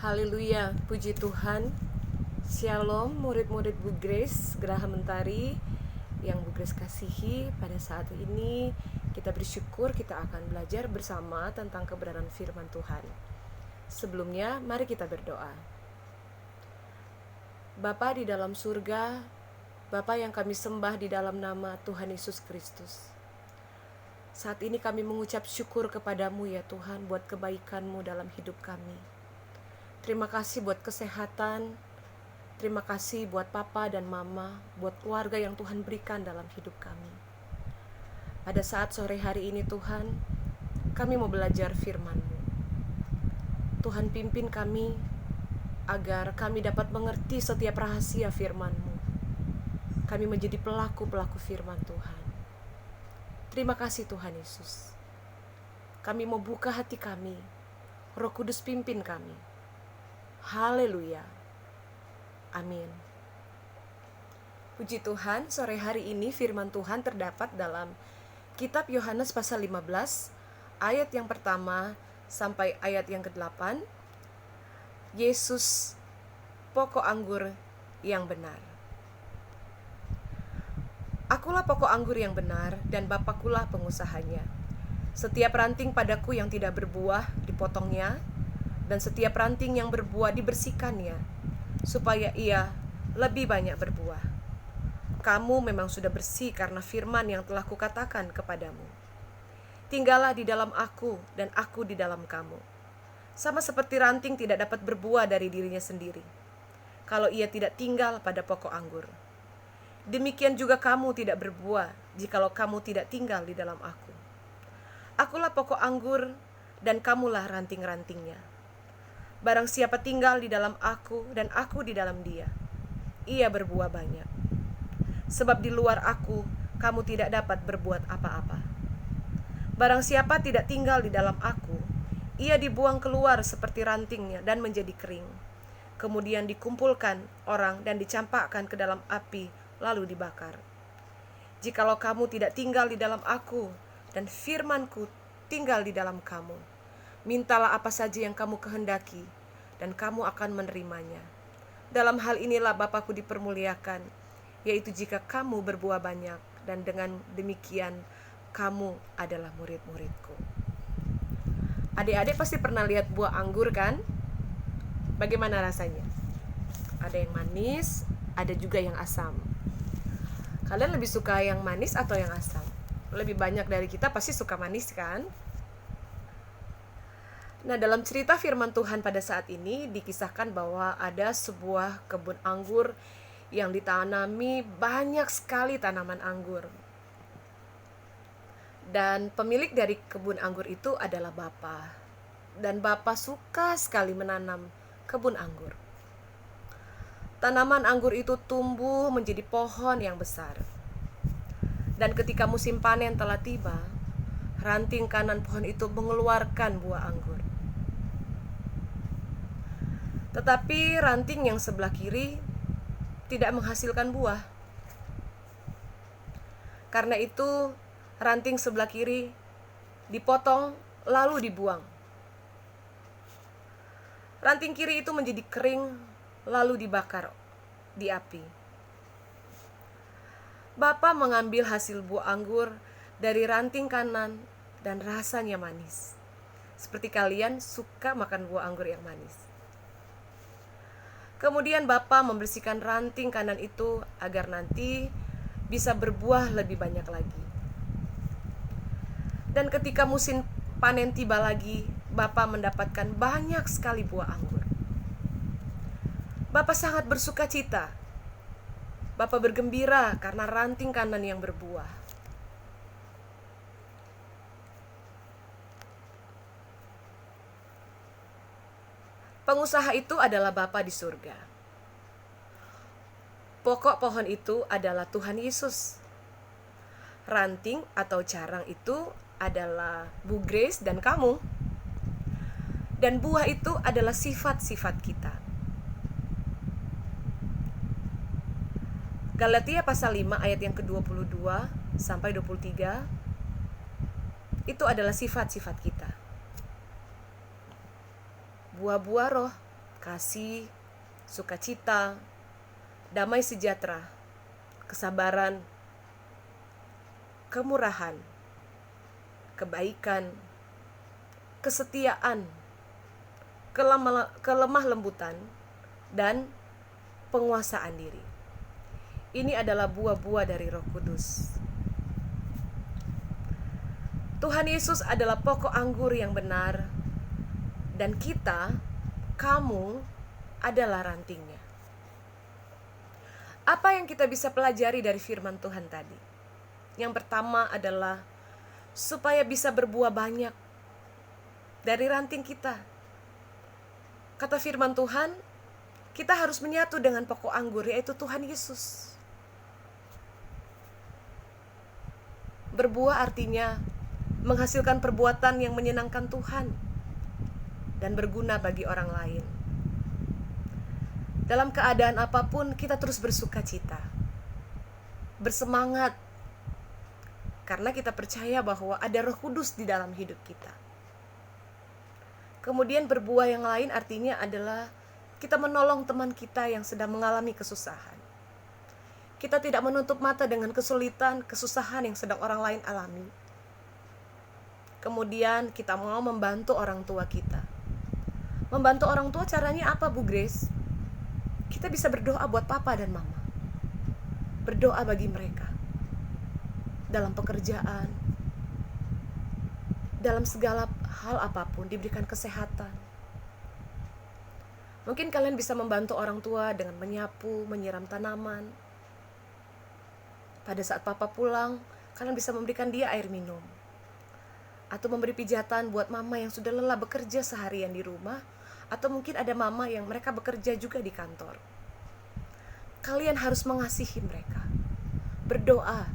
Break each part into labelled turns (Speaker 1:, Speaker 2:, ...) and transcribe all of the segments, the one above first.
Speaker 1: Haleluya, puji Tuhan. Shalom murid-murid Bu Grace Geraha Mentari yang Bu Grace kasihi. Pada saat ini kita bersyukur kita akan belajar bersama tentang kebenaran firman Tuhan. Sebelumnya mari kita berdoa. Bapa di dalam surga, Bapa yang kami sembah di dalam nama Tuhan Yesus Kristus, saat ini kami mengucap syukur kepadamu ya Tuhan buat kebaikan-Mu dalam hidup kami. Terima kasih buat kesehatan, terima kasih buat papa dan mama, buat keluarga yang Tuhan berikan dalam hidup kami. Pada saat sore hari ini Tuhan, kami mau belajar firman-Mu. Tuhan pimpin kami agar kami dapat mengerti setiap rahasia firman-Mu. Kami menjadi pelaku-pelaku firman Tuhan. Terima kasih Tuhan Yesus. Kami mau buka hati kami, Roh Kudus pimpin kami. Haleluya. Amin. Puji Tuhan, sore hari ini firman Tuhan terdapat dalam kitab Yohanes pasal 15, ayat yang pertama sampai ayat yang ke-8. Yesus, pokok anggur yang benar. Akulah pokok anggur yang benar dan Bapakulah pengusahanya. Setiap ranting padaku yang tidak berbuah dipotongnya, dan setiap ranting yang berbuah dibersihkannya, supaya ia lebih banyak berbuah. Kamu memang sudah bersih karena firman yang telah kukatakan kepadamu. Tinggallah di dalam aku dan aku di dalam kamu. Sama seperti ranting tidak dapat berbuah dari dirinya sendiri, kalau ia tidak tinggal pada pokok anggur. Demikian juga kamu tidak berbuah jikalau kamu tidak tinggal di dalam aku. Akulah pokok anggur dan kamulah ranting-rantingnya. Barang siapa tinggal di dalam aku dan aku di dalam dia, ia berbuah banyak. Sebab di luar aku, kamu tidak dapat berbuat apa-apa. Barang siapa tidak tinggal di dalam aku, ia dibuang keluar seperti rantingnya dan menjadi kering. Kemudian dikumpulkan orang dan dicampakkan ke dalam api, lalu dibakar. Jikalau kamu tidak tinggal di dalam aku dan firman-Ku tinggal di dalam kamu, mintalah apa saja yang kamu kehendaki, dan kamu akan menerimanya. Dalam hal inilah Bapa-Ku dipermuliakan, yaitu jika kamu berbuah banyak, dan dengan demikian kamu adalah murid-murid-Ku. Adik-adik pasti pernah lihat buah anggur kan? Bagaimana rasanya? Ada yang manis, ada juga yang asam. Kalian lebih suka yang manis atau yang asam? Lebih banyak dari kita pasti suka manis kan? Nah, dalam cerita firman Tuhan pada saat ini dikisahkan bahwa ada sebuah kebun anggur yang ditanami banyak sekali tanaman anggur. Dan pemilik dari kebun anggur itu adalah Bapa. Dan Bapa suka sekali menanam kebun anggur. Tanaman anggur itu tumbuh menjadi pohon yang besar. Dan ketika musim panen telah tiba, ranting kanan pohon itu mengeluarkan buah anggur. Tetapi ranting yang sebelah kiri tidak menghasilkan buah. Karena itu ranting sebelah kiri dipotong lalu dibuang. Ranting kiri itu menjadi kering lalu dibakar di api. Bapa mengambil hasil buah anggur dari ranting kanan dan rasanya manis. Seperti kalian suka makan buah anggur yang manis. Kemudian Bapa membersihkan ranting kanan itu agar nanti bisa berbuah lebih banyak lagi. Dan ketika musim panen tiba lagi, Bapa mendapatkan banyak sekali buah anggur. Bapa sangat bersuka cita. Bapa bergembira karena ranting kanan yang berbuah. Pengusaha itu adalah Bapa di surga. Pokok pohon itu adalah Tuhan Yesus. Ranting atau carang itu adalah Bu Grace dan kamu. Dan buah itu adalah sifat-sifat kita. Galatia pasal 5 ayat yang ke-22 sampai 23 itu adalah sifat-sifat kita. Buah-buah roh kasih, sukacita, damai sejahtera, kesabaran, kemurahan, kebaikan, kesetiaan, kelemah lembutan, dan penguasaan diri. Ini adalah buah-buah dari Roh Kudus. Tuhan Yesus adalah pokok anggur yang benar, dan kita, kamu, adalah rantingnya. Apa yang kita bisa pelajari dari firman Tuhan tadi? Yang pertama adalah supaya bisa berbuah banyak dari ranting kita. Kata firman Tuhan, kita harus menyatu dengan pokok anggur, yaitu Tuhan Yesus. Berbuah artinya menghasilkan perbuatan yang menyenangkan Tuhan dan berguna bagi orang lain. Dalam keadaan apapun, kita terus bersuka cita, bersemangat, karena kita percaya bahwa ada Roh Kudus di dalam hidup kita. Kemudian berbuah yang lain artinya adalah kita menolong teman kita yang sedang mengalami kesusahan. Kita tidak menutup mata dengan kesulitan, kesusahan yang sedang orang lain alami. Kemudian kita mau membantu orang tua kita. Membantu orang tua caranya apa, Bu Grace? Kita bisa berdoa buat papa dan mama. Berdoa bagi mereka. Dalam pekerjaan, dalam segala hal apapun, diberikan kesehatan. Mungkin kalian bisa membantu orang tua dengan menyapu, menyiram tanaman. Pada saat papa pulang, kalian bisa memberikan dia air minum. Atau memberi pijatan buat mama yang sudah lelah bekerja seharian di rumah. Atau mungkin ada mama yang mereka bekerja juga di kantor. Kalian harus mengasihi mereka. Berdoa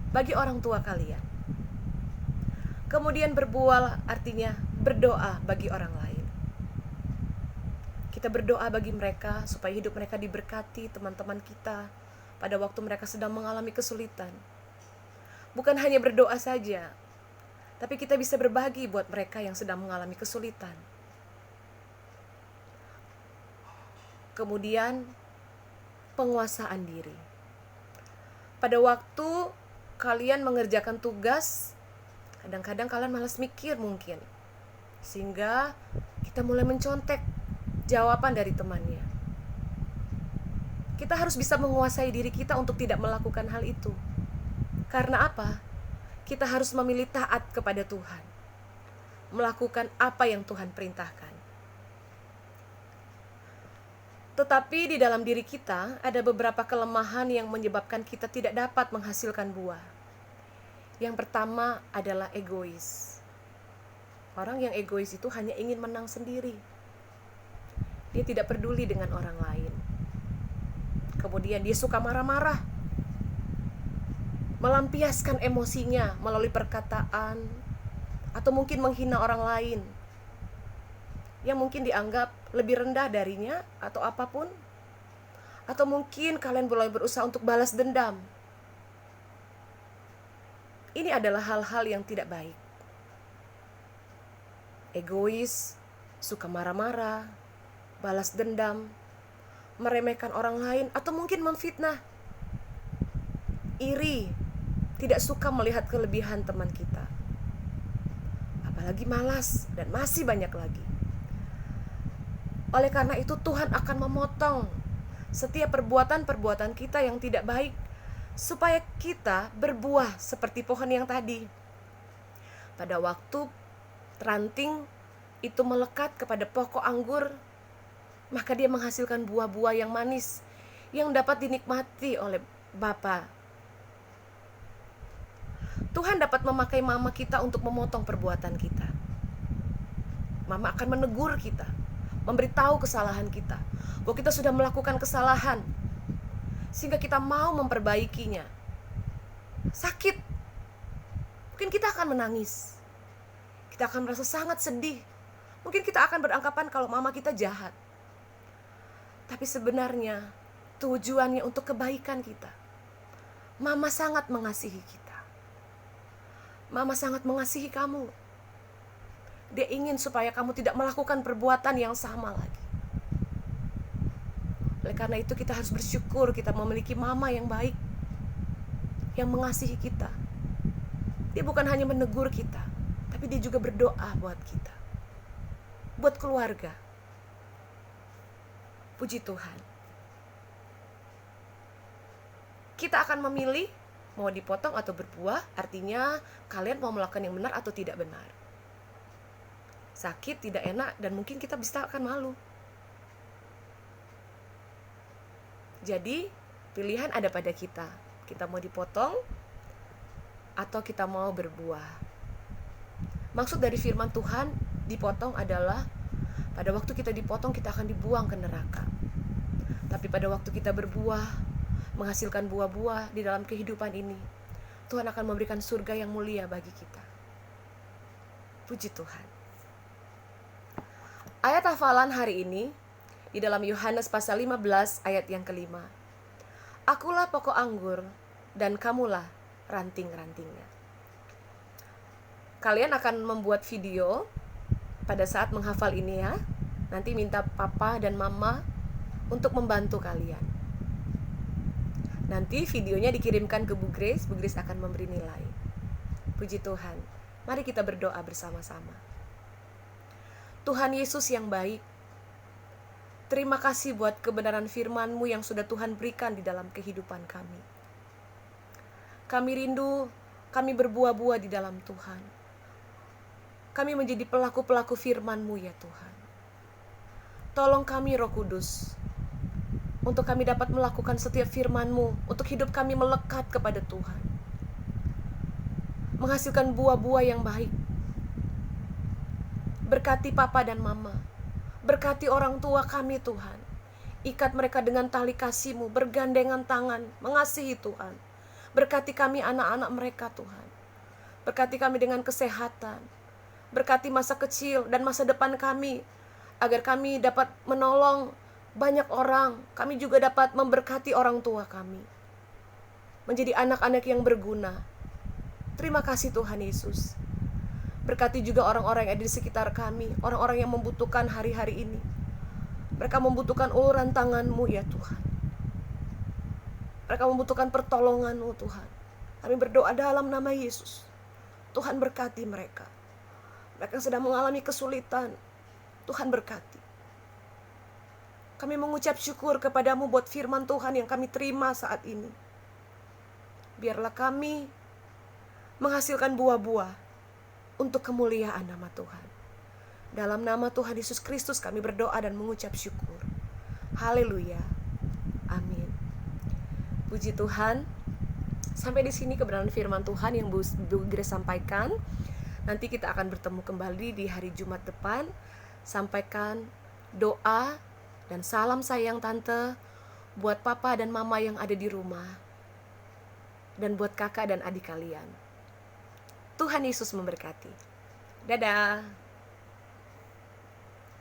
Speaker 1: bagi orang tua kalian. Kemudian berbuah artinya berdoa bagi orang lain. Kita berdoa bagi mereka supaya hidup mereka diberkati, teman-teman kita pada waktu mereka sedang mengalami kesulitan. Bukan hanya berdoa saja, tapi kita bisa berbagi buat mereka yang sedang mengalami kesulitan. Kemudian penguasaan diri. Pada waktu kalian mengerjakan tugas, kadang-kadang kalian malas mikir mungkin, sehingga kita mulai mencontek jawaban dari temannya. Kita harus bisa menguasai diri kita untuk tidak melakukan hal itu. Karena apa? Kita harus memilih taat kepada Tuhan, melakukan apa yang Tuhan perintahkan. Tetapi di dalam diri kita ada beberapa kelemahan yang menyebabkan kita tidak dapat menghasilkan buah. Yang pertama adalah egois. Orang yang egois itu hanya ingin menang sendiri. Dia tidak peduli dengan orang lain. Kemudian dia suka marah-marah, melampiaskan emosinya melalui perkataan, atau mungkin menghina orang lain yang mungkin dianggap lebih rendah darinya atau apapun. Atau mungkin kalian mulai berusaha untuk balas dendam. Ini adalah hal-hal yang tidak baik. Egois, suka marah-marah, balas dendam, meremehkan orang lain, atau mungkin memfitnah, iri, tidak suka melihat kelebihan teman kita, apalagi malas, dan masih banyak lagi. Oleh karena itu Tuhan akan memotong setiap perbuatan-perbuatan kita yang tidak baik, supaya kita berbuah seperti pohon yang tadi. Pada waktu ranting itu melekat kepada pokok anggur, maka dia menghasilkan buah-buah yang manis yang dapat dinikmati oleh Bapa. Tuhan dapat memakai mama kita untuk memotong perbuatan kita. Mama akan menegur kita, memberitahu kesalahan kita, bahwa kita sudah melakukan kesalahan, sehingga kita mau memperbaikinya. Sakit, mungkin kita akan menangis, kita akan merasa sangat sedih, mungkin kita akan beranggapan kalau mama kita jahat. Tapi sebenarnya tujuannya untuk kebaikan kita. Mama sangat mengasihi kita. Mama sangat mengasihi kamu. Dia ingin supaya kamu tidak melakukan perbuatan yang sama lagi. Oleh karena itu kita harus bersyukur kita memiliki mama yang baik, yang mengasihi kita. Dia bukan hanya menegur kita, tapi dia juga berdoa buat kita, buat keluarga. Puji Tuhan. Kita akan memilih mau dipotong atau berbuah, artinya kalian mau melakukan yang benar atau tidak benar. Sakit, tidak enak, dan mungkin kita bisa akan malu. Jadi, pilihan ada pada kita. Kita mau dipotong atau kita mau berbuah. Maksud dari firman Tuhan, dipotong adalah pada waktu kita dipotong kita akan dibuang ke neraka. Tapi pada waktu kita berbuah, menghasilkan buah-buah di dalam kehidupan ini, Tuhan akan memberikan surga yang mulia bagi kita. Puji Tuhan. Ayat hafalan hari ini di dalam Yohanes pasal 15 ayat yang kelima. Akulah pokok anggur dan kamulah ranting-rantingnya. Kalian akan membuat video pada saat menghafal ini ya. Nanti minta papa dan mama untuk membantu kalian. Nanti videonya dikirimkan ke Bu Grace akan memberi nilai. Puji Tuhan. Mari kita berdoa bersama-sama. Tuhan Yesus yang baik, terima kasih buat kebenaran firman-Mu yang sudah Tuhan berikan di dalam kehidupan kami. Kami rindu, kami berbuah-buah di dalam Tuhan. Kami menjadi pelaku-pelaku firman-Mu ya Tuhan. Tolong kami Roh Kudus, untuk kami dapat melakukan setiap firman-Mu, untuk hidup kami melekat kepada Tuhan, menghasilkan buah-buah yang baik. Berkati papa dan mama, berkati orang tua kami Tuhan. Ikat mereka dengan tali kasih-Mu, bergandengan tangan, mengasihi Tuhan. Berkati kami anak-anak mereka Tuhan. Berkati kami dengan kesehatan. Berkati masa kecil dan masa depan kami, agar kami dapat menolong banyak orang. Kami juga dapat memberkati orang tua kami, menjadi anak-anak yang berguna. Terima kasih Tuhan Yesus. Berkati juga orang-orang yang ada di sekitar kami, orang-orang yang membutuhkan hari-hari ini. Mereka membutuhkan uluran tangan-Mu ya Tuhan. Mereka membutuhkan pertolongan-Mu Tuhan. Kami berdoa dalam nama Yesus. Tuhan berkati mereka. Mereka yang sedang mengalami kesulitan, Tuhan berkati. Kami mengucap syukur kepadamu buat firman Tuhan yang kami terima saat ini. Biarlah kami menghasilkan buah-buah untuk kemuliaan nama Tuhan. Dalam nama Tuhan Yesus Kristus kami berdoa dan mengucap syukur. Haleluya. Amin. Puji Tuhan. Sampai di sini kebenaran firman Tuhan yang Bu Grace sampaikan. Nanti kita akan bertemu kembali di hari Jumat depan. Sampaikan doa dan salam sayang tante buat papa dan mama yang ada di rumah, dan buat kakak dan adik kalian. Tuhan Yesus memberkati. Dadah.